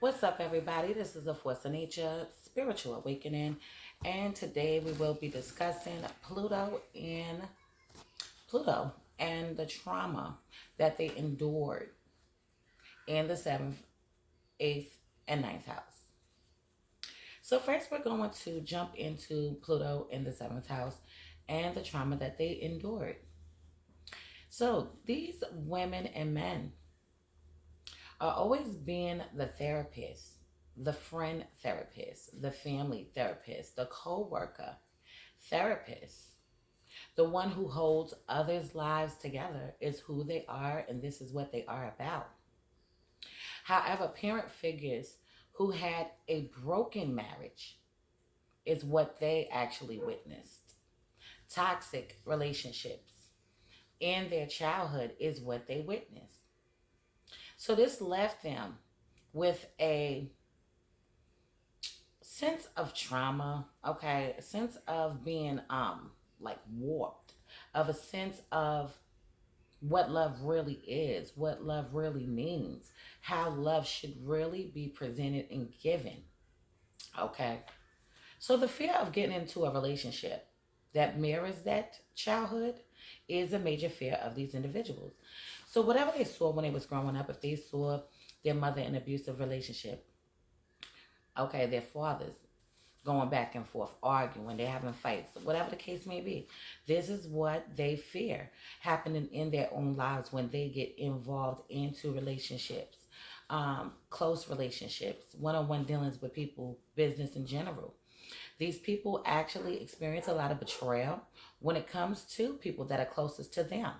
What's up, everybody? This is a Force of Nature Spiritual Awakening, and today we will be discussing Pluto and the trauma that they endured in the seventh, eighth, and ninth house. So first, we're going to jump into Pluto in the seventh house and the trauma that they endured. So these women and men are always being the therapist, the friend therapist, the family therapist, the co-worker therapist. The one who holds others' lives together is who they are, and this is what they are about. However, parent figures who had a broken marriage is what they actually witnessed. Toxic relationships in their childhood is what they witnessed. So this left them with a sense of trauma, okay, a sense of being like warped, of a sense of what love really is, what love really means, how love should really be presented and given. Okay. So the fear of getting into a relationship that mirrors that childhood is a major fear of these individuals. So whatever they saw when they was growing up, if they saw their mother in an abusive relationship, okay, their fathers going back and forth, arguing, they're having fights, whatever the case may be. This is what they fear happening in their own lives when they get involved into relationships, close relationships, one-on-one dealings with people, business in general. These people actually experience a lot of betrayal when it comes to people that are closest to them.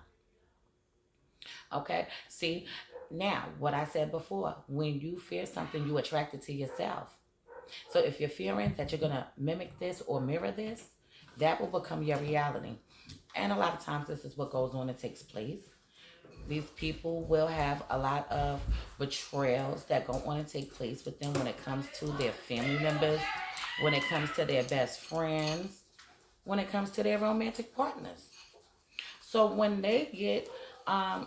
Okay, see, now what I said before, when you fear something, you attract it to yourself. So if you're fearing that you're going to mimic this or mirror this, that will become your reality. And a lot of times, this is what goes on and takes place. These people will have a lot of betrayals that go on and take place with them when it comes to their family members, when it comes to their best friends, when it comes to their romantic partners. So when they get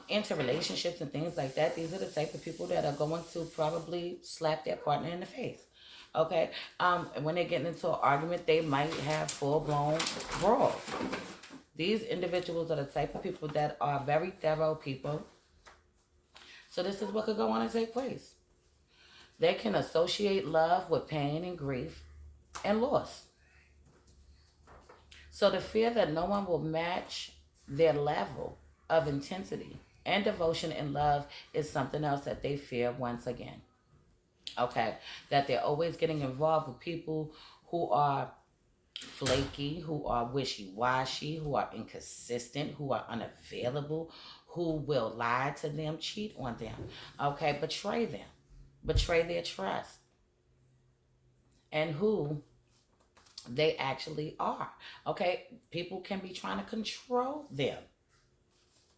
into relationships and things like that, these are the type of people that are going to probably slap their partner in the face. Okay, and when they're getting into an argument, they might have full blown brawls. These individuals are the type of people that are very thorough people. So this is what could go on and take place. They can associate love with pain and grief and loss. So the fear that no one will match their level of intensity and devotion and love is something else that they fear once again. Okay, that they're always getting involved with people who are flaky, who are wishy washy, who are inconsistent, who are unavailable, who will lie to them, cheat on them, okay, betray them, betray their trust, and who they actually are. Okay, people can be trying to control them.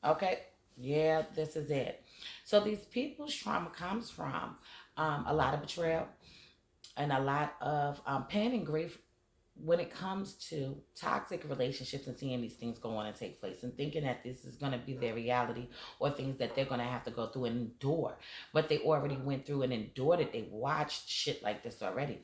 Okay, yeah, this is it. So these people's trauma comes from a lot of betrayal and a lot of pain and grief when it comes to toxic relationships and seeing these things go on and take place and thinking that this is going to be their reality or things that they're going to have to go through and endure, but they already went through and endured it. They watched shit like this already.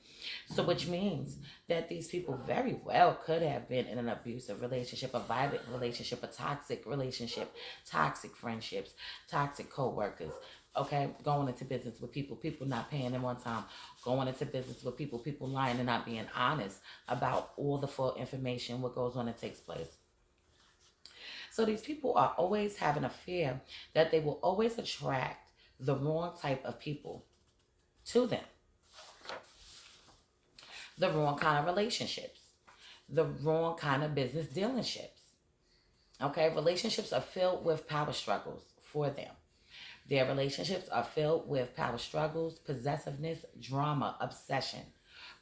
So which means that these people very well could have been in an abusive relationship, a violent relationship, a toxic relationship, toxic friendships, toxic co-workers, okay, going into business with people not paying them on time, going into business with people lying and not being honest about all the full information, what goes on and takes place. So these people are always having a fear that they will always attract the wrong type of people to them, the wrong kind of relationships, the wrong kind of business dealerships. Okay, relationships are filled with power struggles for them. Their relationships are filled with power struggles, possessiveness, drama, obsession,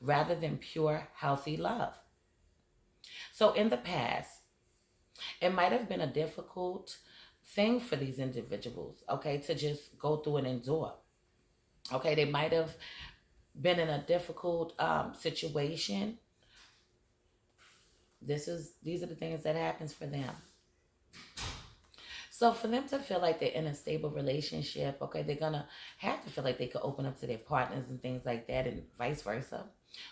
rather than pure, healthy love. So in the past, it might have been a difficult thing for these individuals, okay, to just go through and endure. Okay, they might have been in a difficult situation. These are the things that happens for them. So for them to feel like they're in a stable relationship, okay, they're gonna have to feel like they could open up to their partners and things like that, and vice versa.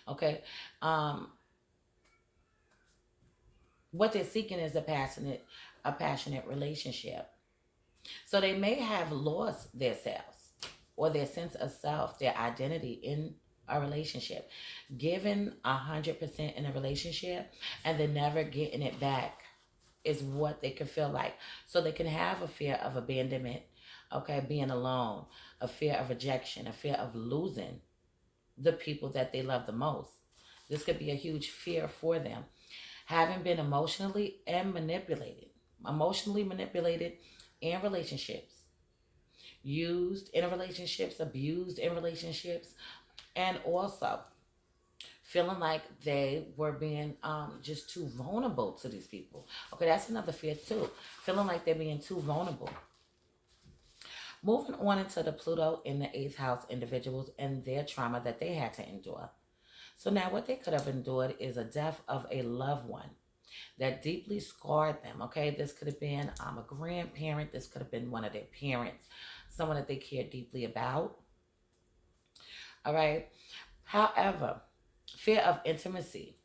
Okay, um, what they're seeking is a passionate relationship. So they may have lost their selves or their sense of self, their identity in a relationship, given 100% in a relationship, and then never getting it back is what they can feel like. So they can have a fear of abandonment, okay, being alone, a fear of rejection, a fear of losing the people that they love the most. This could be a huge fear for them. Having been emotionally manipulated in relationships, used in relationships, abused in relationships, and also feeling like they were being just too vulnerable to these people. Okay, that's another fear too. Feeling like they're being too vulnerable. Moving on into the Pluto in the eighth house individuals and their trauma that they had to endure. So now what they could have endured is a death of a loved one that deeply scarred them. Okay, this could have been a grandparent. This could have been one of their parents, someone that they cared deeply about. All right. However, fear of intimacy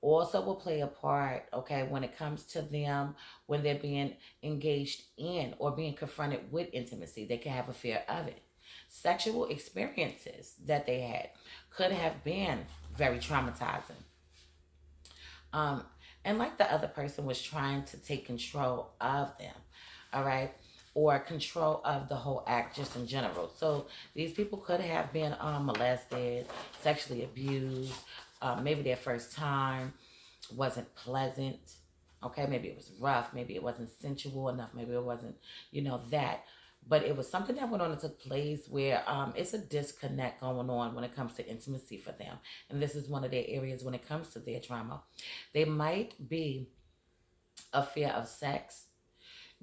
also will play a part, okay, when it comes to them when they're being engaged in or being confronted with intimacy. They can have a fear of it. Sexual experiences that they had could have been very traumatizing. Um, and like the other person was trying to take control of them, all right, or control of the whole act just in general. So these people could have been molested, sexually abused, maybe their first time wasn't pleasant. Okay, maybe it was rough, maybe it wasn't sensual enough, maybe it wasn't, that. But it was something that went on and took place where it's a disconnect going on when it comes to intimacy for them. And this is one of their areas when it comes to their trauma. They might be a fear of sex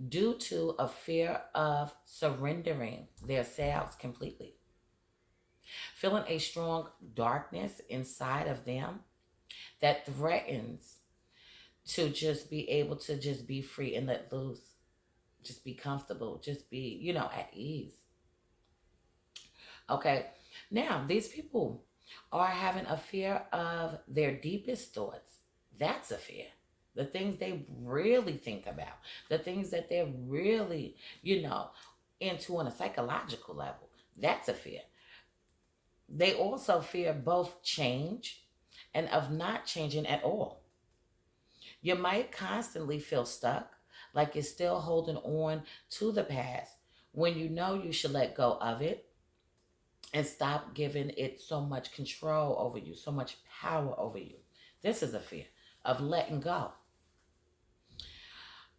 due to a fear of surrendering their selves completely. Feeling a strong darkness inside of them that threatens to just be able to just be free and let loose, just be comfortable, just be, at ease. Okay. Now, these people are having a fear of their deepest thoughts. That's a fear. The things they really think about, the things that they're really, into on a psychological level. That's a fear. They also fear both change and of not changing at all. You might constantly feel stuck, like you're still holding on to the past when you know you should let go of it and stop giving it so much control over you, so much power over you. This is a fear of letting go.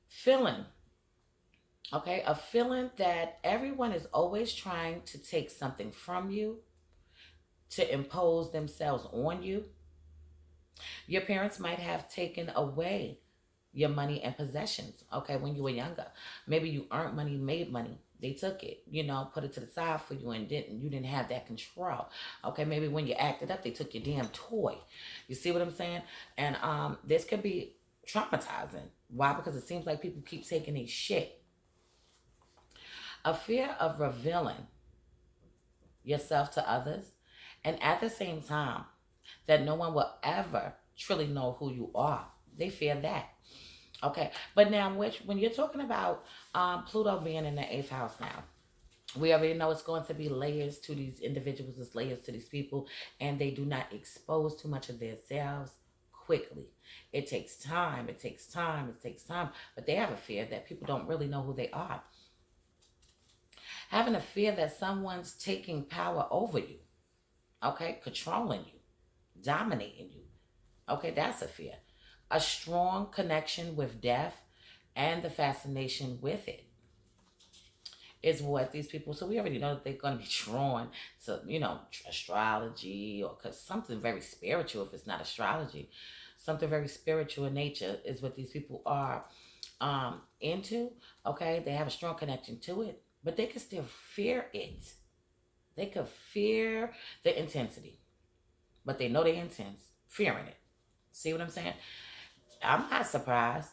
Feeling, okay, a feeling that everyone is always trying to take something from you, to impose themselves on you. Your parents might have taken away your money and possessions, okay, when you were younger. Maybe you earned money, made money. They took it, put it to the side for you and you didn't have that control. Okay, maybe when you acted up, they took your damn toy. You see what I'm saying? And this could be traumatizing. Why? Because it seems like people keep taking these shit. A fear of revealing yourself to others, and at the same time, that no one will ever truly know who you are. They fear that. Okay, but now when you're talking about Pluto being in the eighth house now, we already know it's going to be layers to these individuals, it's layers to these people, and they do not expose too much of themselves quickly. It takes time, it takes time, it takes time, but they have a fear that people don't really know who they are. Having a fear that someone's taking power over you, okay, controlling you, dominating you. Okay, that's a fear. A strong connection with death and the fascination with it is what these people. So we already know that they're going to be drawn to, astrology or because something very spiritual. If it's not astrology, something very spiritual in nature is what these people are into. Okay, they have a strong connection to it, but they can still fear it. They could fear the intensity, but they know they're intense, fearing it. See what I'm saying? I'm not surprised.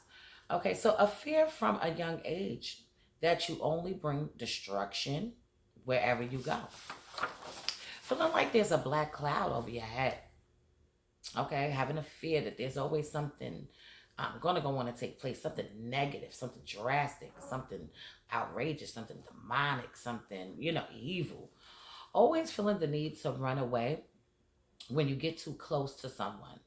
Okay, so a fear from a young age that you only bring destruction wherever you go. Feeling like there's a black cloud over your head. Okay, having a fear that there's always something going to go on to take place, something negative, something drastic, something outrageous, something demonic, something, evil. Always feeling the need to run away when you get too close to someone.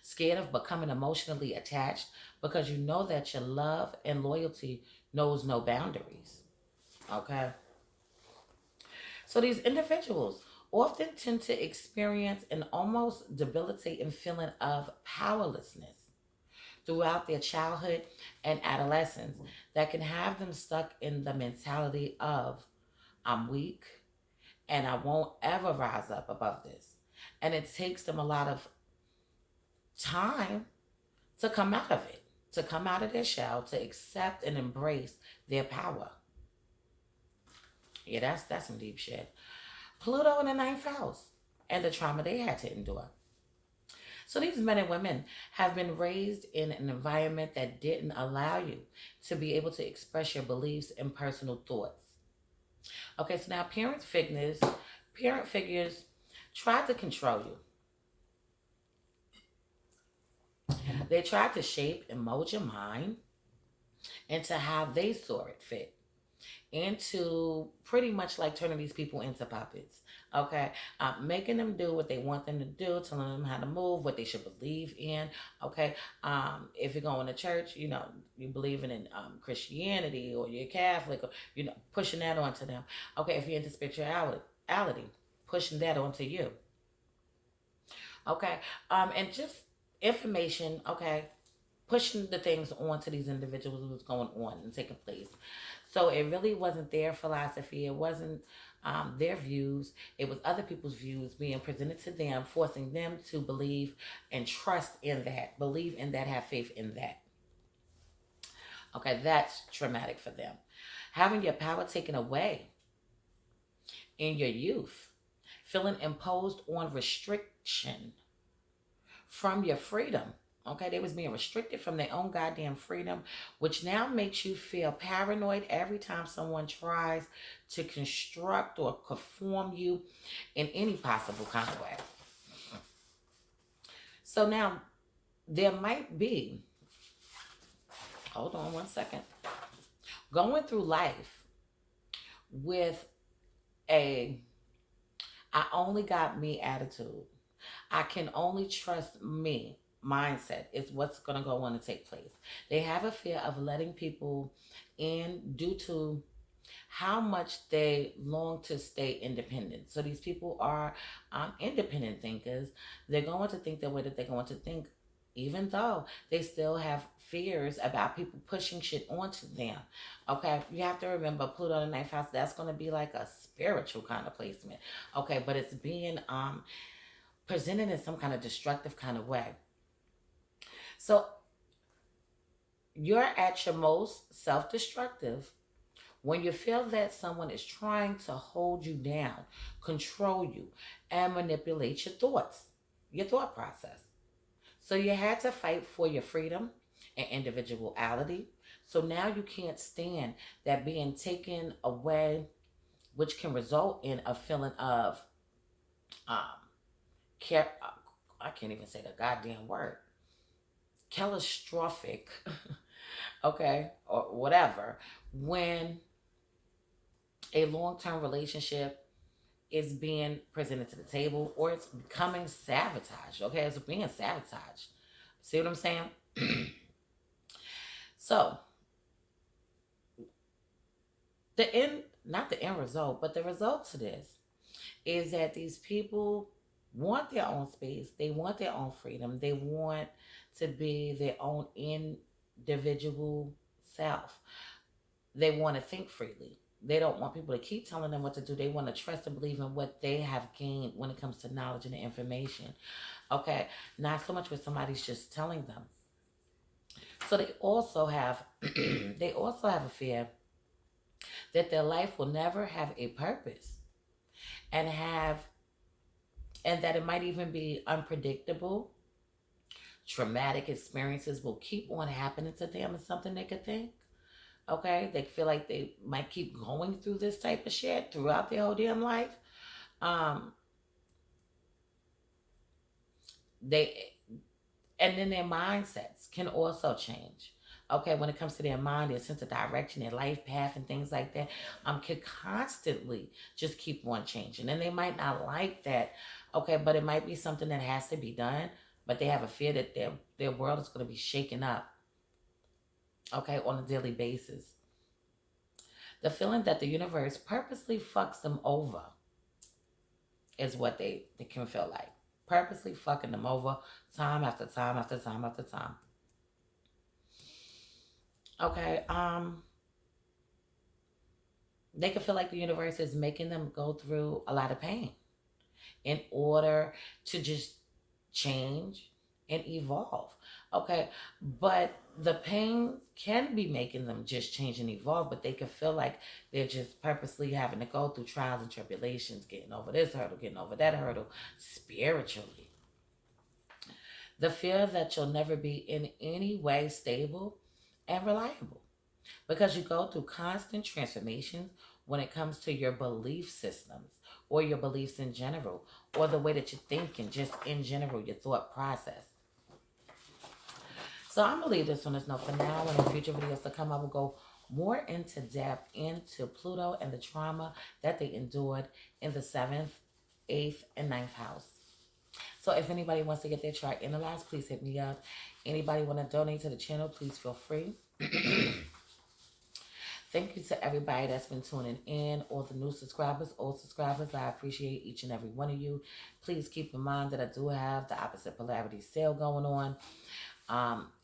Scared of becoming emotionally attached because you know that your love and loyalty knows no boundaries. Okay? So these individuals often tend to experience an almost debilitating feeling of powerlessness throughout their childhood and adolescence that can have them stuck in the mentality of, I'm weak and I won't ever rise up above this. And it takes them a lot of time to come out of it, to come out of their shell, to accept and embrace their power. Yeah, that's some deep shit. Pluto in the ninth house and the trauma they had to endure. So these men and women have been raised in an environment that didn't allow you to be able to express your beliefs and personal thoughts. Okay, so now parent figures tried to control you. They tried to shape and mold your mind into how they saw it fit, into pretty much like turning these people into puppets. Okay, making them do what they want them to do, telling them how to move, what they should believe in. Okay, if you're going to church, you believing in Christianity or you're Catholic, or pushing that onto them. Okay, if you're into spirituality, pushing that onto you. Okay, and just information. Okay, pushing the things onto these individuals who was going on and taking place. So it really wasn't their philosophy. It wasn't their views. It was other people's views being presented to them, forcing them to believe and trust in that, believe in that, have faith in that. Okay, that's traumatic for them. Having your power taken away in your youth, feeling imposed on restriction from your freedom. Okay, they was being restricted from their own goddamn freedom, which now makes you feel paranoid every time someone tries to construct or conform you in any possible kind of way. So now there might be, hold on one second, going through life with a I only got me attitude. I can only trust me mindset is what's going to go on and take place. They have a fear of letting people in due to how much they long to stay independent. So these people are independent thinkers. They're going to think the way that they're going to think, even though they still have fears about people pushing shit onto them. Okay, you have to remember Pluto in the ninth house, that's going to be like a spiritual kind of placement. Okay, but it's being presented in some kind of destructive kind of way. So you're at your most self-destructive when you feel that someone is trying to hold you down, control you, and manipulate your thoughts, your thought process. So you had to fight for your freedom and individuality. So now you can't stand that being taken away, which can result in a feeling of um, care. I can't even say the goddamn word. Catastrophic, okay, or whatever, when a long-term relationship is being presented to the table or it's becoming sabotage. Okay, it's being sabotage. See what I'm saying? So the end, not the end result, but the result to this is that these people want their own space. They want their own freedom. They want to be their own individual self. They want to think freely. They don't want people to keep telling them what to do. They want to trust and believe in what they have gained when it comes to knowledge and information. Okay, not so much when somebody's just telling them. So they also have they also have a fear that their life will never have a purpose and have and that it might even be unpredictable, traumatic experiences will keep on happening to them is something they could think. Okay, they feel like they might keep going through this type of shit throughout their whole damn life. Um, they and then their mindsets can also change. Okay, when it comes to their mind, their sense of direction, their life path, and things like that, could constantly just keep on changing. And they might not like that, okay, but it might be something that has to be done. But they have a fear that their world is going to be shaken up, okay, on a daily basis. The feeling that the universe purposely fucks them over is what they can feel like. Purposely fucking them over time after time after time after time. Okay, they can feel like the universe is making them go through a lot of pain in order to just change and evolve. Okay, but the pain can be making them just change and evolve, but they can feel like they're just purposely having to go through trials and tribulations, getting over this hurdle, getting over that hurdle spiritually. The fear that you'll never be in any way stable and reliable because you go through constant transformations when it comes to your belief systems or your beliefs in general or the way that you think and just in general your thought process. So I'm gonna leave this on this note for now, and in future videos to come I will go more into depth into Pluto and the trauma that they endured in the 7th, 8th, and ninth house. So if anybody wants to get their chart analyzed, please hit me up. Anybody want to donate to the channel, please feel free. Thank you to everybody that's been tuning in, all the new subscribers, old subscribers. I appreciate each and every one of you. Please keep in mind that I do have the opposite polarity sale going on.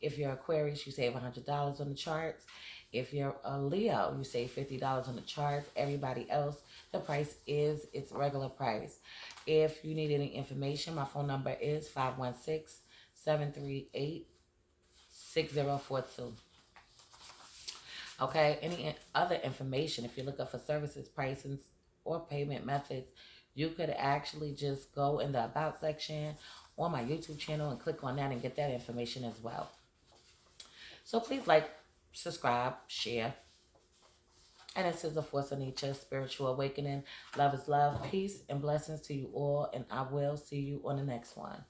If you're Aquarius, you save $100 on the charts. If you're a Leo, you save $50 on the charts. Everybody else, the price is its regular price. If you need any information, my phone number is 516-738-6042. Okay, any other information, if you're looking for services, pricings, or payment methods, you could actually just go in the About section on my YouTube channel and click on that and get that information as well. So please like, subscribe, share. And this is the Force of Nature, Spiritual Awakening. Love is love, peace, and blessings to you all. And I will see you on the next one.